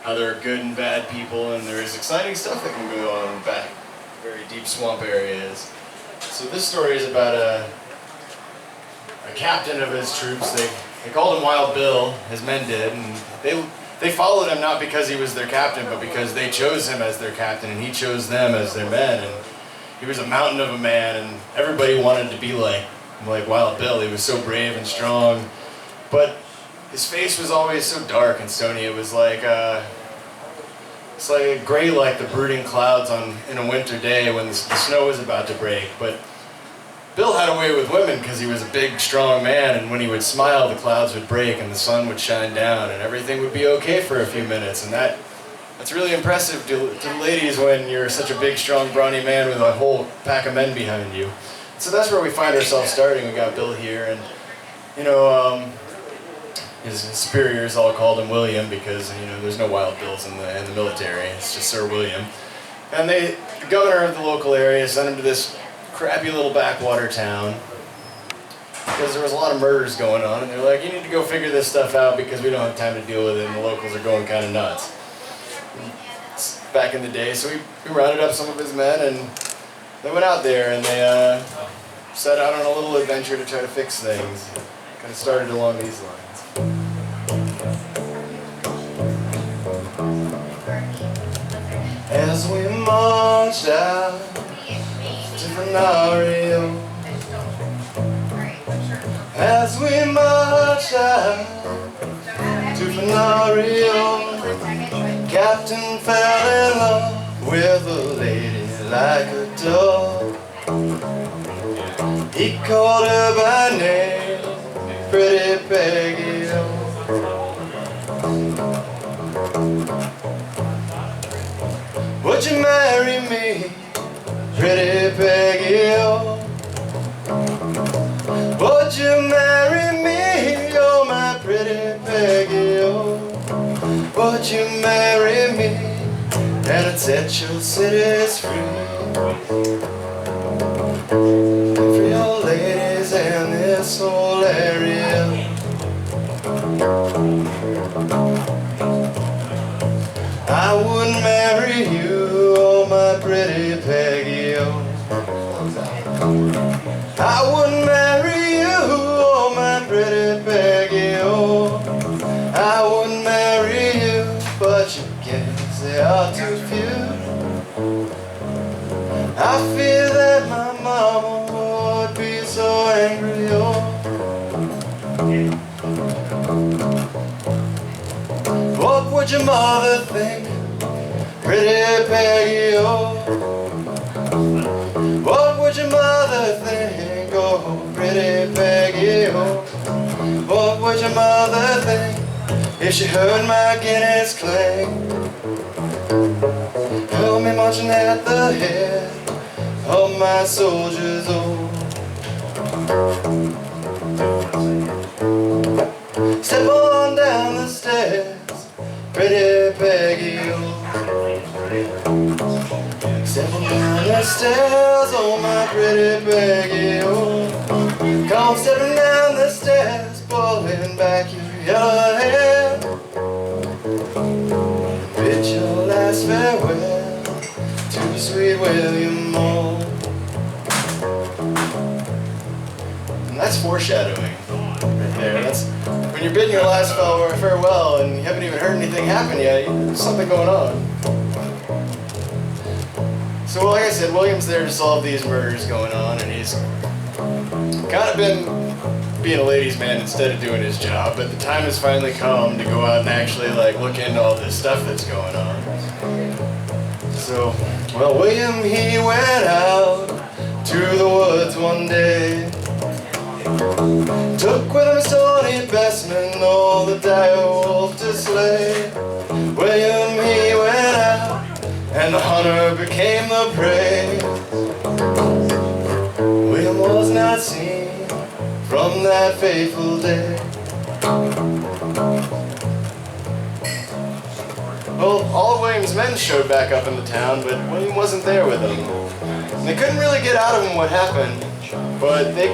how there are good and bad people, and there is exciting stuff that can go on in back very deep swamp areas. So this story is about a captain of his troops. They called him Wild Bill, his men did, and they followed him not because he was their captain, but because they chose him as their captain, and he chose them as their men. And he was a mountain of a man, and everybody wanted to be like Wild Bill. He was so brave and strong, but his face was always so dark and stony. It was like it's like gray, like the brooding clouds in a winter day when the snow was about to break. But Bill had a way with women because he was a big, strong man, and when he would smile, the clouds would break and the sun would shine down, and everything would be okay for a few minutes. And that's really impressive to ladies when you're such a big, strong, brawny man with a whole pack of men behind you. So that's where we find ourselves starting. We got Bill here, and his superiors all called him William because there's no Wild Bills in the military. It's just Sir William. And the governor of the local area sent him to this crappy little backwater town because there was a lot of murders going on, and they're like, you need to go figure this stuff out because we don't have time to deal with it, and the locals are going kind of nuts. It's back in the day, so we rounded up some of his men, and they went out there, and they set out on a little adventure to try to fix things. Kind of started along these lines. As we marched out to Venario, as we marched out to Venario, Captain fell in love with a lady like a dove. He called her by name, Pretty Peggy. Would you marry me, Pretty Peggy? Oh, would you marry me, oh my Pretty Peggy? Oh, would you marry me, and I'd set your cities free? For your ladies in this whole area. I would marry you, oh my Pretty Peggy, oh. I would marry you, oh my Pretty Peggy, oh. I would marry you, but you guess they are too few. I fear that my mama would be so angry, oh. What would your mother think, Pretty Peggy, oh? What would your mother think, oh, Pretty Peggy, oh? What would your mother think if she heard my Guinness cling? Heard me marching at the head of my soldiers, oh. Step on down the stairs, Pretty Peggy, oh. Step on down the stairs, oh my Pretty Peggy, oh. Come stepping down the stairs, pulling back your yellow hair. Bid your last farewell to sweet William Moore. And that's foreshadowing right there. That's when you're bidding your last farewell and you haven't even heard anything happen yet. There's something going on. So like I said, William's there to solve these murders going on, and he's kind of been being a ladies' man instead of doing his job, but the time has finally come to go out and actually look into all this stuff that's going on. So, well, William, he went out to the woods one day, took with him stony bestman, all the dire wolf to slay. William, he went out, and the hunter became the prey. William was not seen from that fateful day. Well, all of William's men showed back up in the town, but William wasn't there with them. And they couldn't really get out of him what happened, but they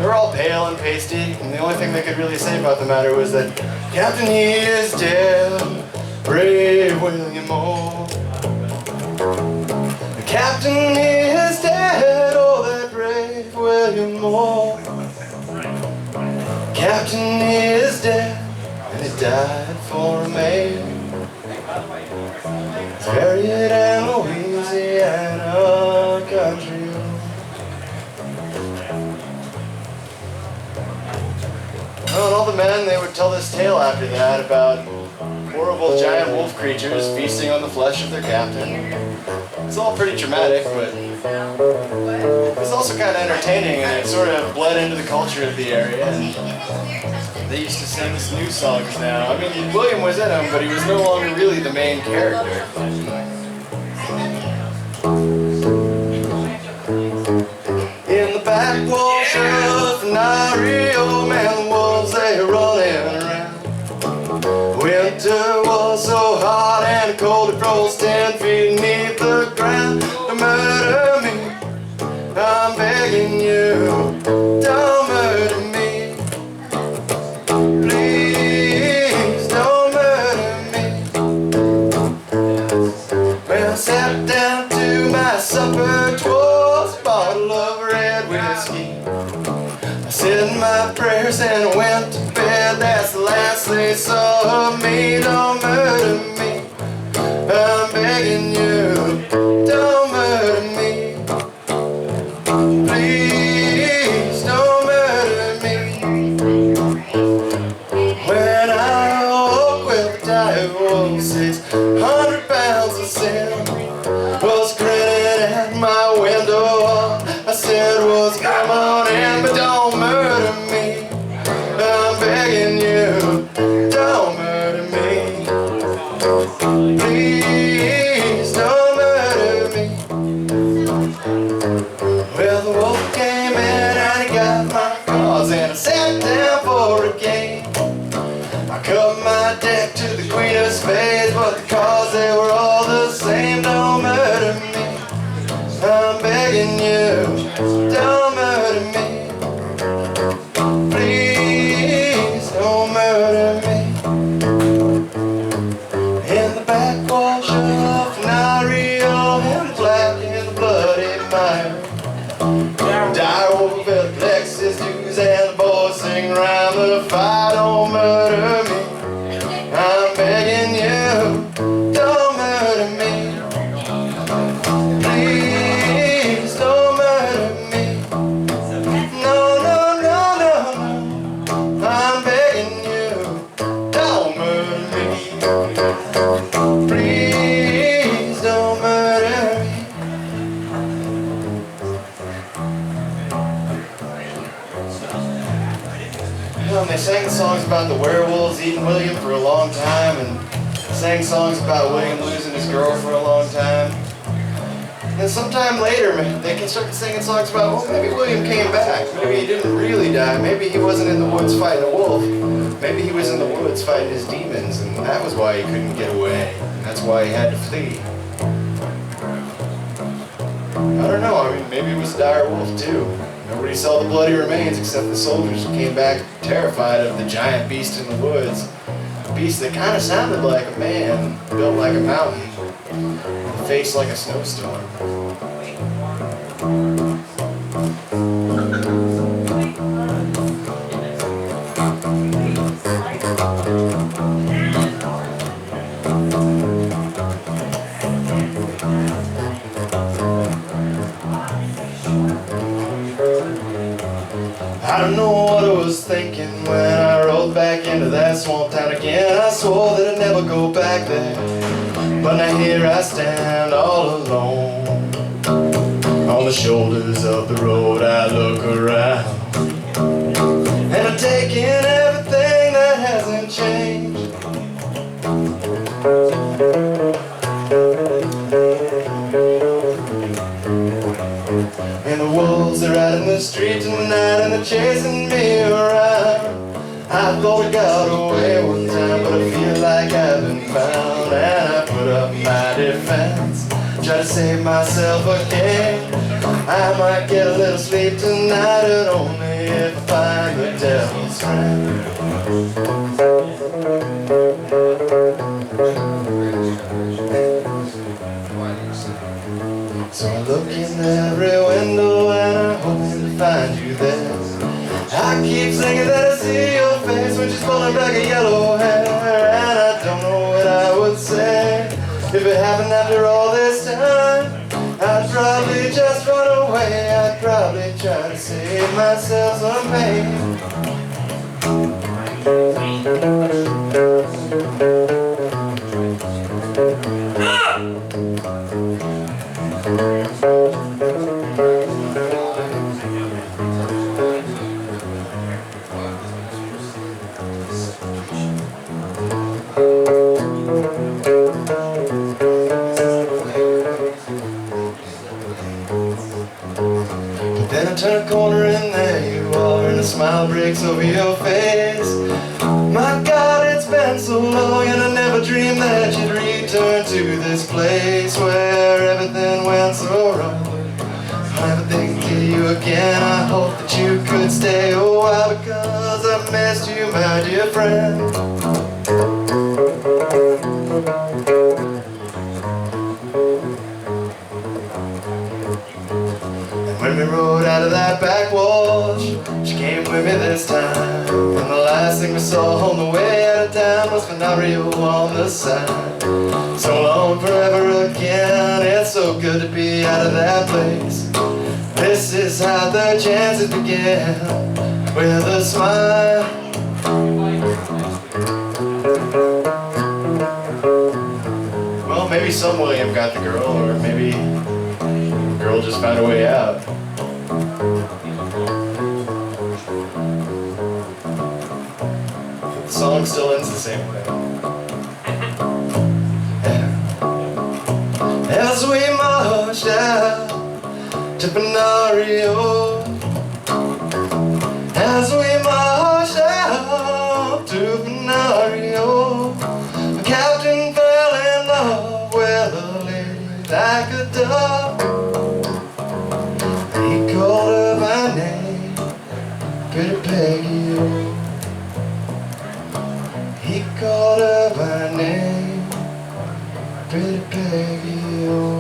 were all pale and pasty, and the only thing they could really say about the matter was that, Captain, he is dead, William Moore. The captain is dead, oh that brave William Moore. Captain is dead, and he died for a man. He's buried in Louisiana country. Well, and all the men, they would tell this tale after that about horrible giant wolf creatures feasting on the flesh of their captain. It's all pretty dramatic, but it's also kind of entertaining, and it sort of bled into the culture of the area. And they used to sing this new songs now. I mean, William was in them, but he was no longer really the main character. In the backwash of Nario, man, the wolves, they running around. Winter was so hot and cold, it froze 10 feet beneath the ground. To murder me, I'm begging you, don't murder me. Please don't murder me. Well, I sat down to my supper, 'twas a bottle of red whiskey. I said my prayers and went to bed, that's the last they saw of me. Don't murder me, I'm begging you, don't murder me. Please don't murder me. When I awoke, well, the diet was 600 pounds of sin. Was grinning at my window. I said, was come on in, but don't murder me. I'm begging you, don't murder me. Please don't murder me. Well, the wolf came in and he got my cards, and I sat down for a game. I cut my deck to the queen of spades, but the cards, they were all the same. Don't murder me, I'm begging you, don't murder me. Please don't murder me. In the backwash of Nario, and black in the bloody mire, dire wolf fell Texas dues, and the boys sing round the fire. Don't murder me, I'm begging you, don't murder me. Please don't murder me. No, no, no, no, no, I'm begging you, don't murder me. Please don't murder me. And they sang songs about the werewolves eating William for a long time, and sang songs about William losing his girl for a long time. And then sometime later, they can start singing songs about, well, maybe William came back. Maybe he didn't really die. Maybe he wasn't in the woods fighting a wolf. Maybe he was in the woods fighting his demons, and that was why he couldn't get away. That's why he had to flee. I don't know, I mean, maybe it was a dire wolf too. Nobody saw the bloody remains except the soldiers who came back terrified of the giant beast in the woods. A beast that kind of sounded like a man, built like a mountain, with a face like a snowstorm. I don't know what I was thinking when I rode back into that swamp town again. I swore that I'd never go back there, but now here I stand all alone. On the shoulders of the road I look around, and I'm taking everything that hasn't changed. And the wolves are out in the street tonight, and they're chasing me around. I thought I got away one time, but I feel like I've been found. And I put up my defense, try to save myself again. I might get a little sleep tonight, and only if I find the devil's friend. If it happened after all this time, I'd probably just run away. I'd probably try to save myself some pain. Then I turn a corner and there you are, and a smile breaks over your face. My God, it's been so long, and I never dreamed that you'd return to this place where everything went so wrong. I'll never think of you again. I hope that you could stay a while, because I missed you, my dear friend. When we rode out of that backwash, she came with me this time. And the last thing we saw on the way out of town was Fenario on the side. So long forever again, it's so good to be out of that place. This is how the chances begin, with a smile. Well, maybe some William got the girl, or maybe the girl just found a way out. The song still ends the same way. As we marched out to Fenario, as we marched out to Fenario, the captain fell in love with a lady like a dove. He called her by name, Pretty Peggy, oh. He called her by name, Pretty Peggy, oh.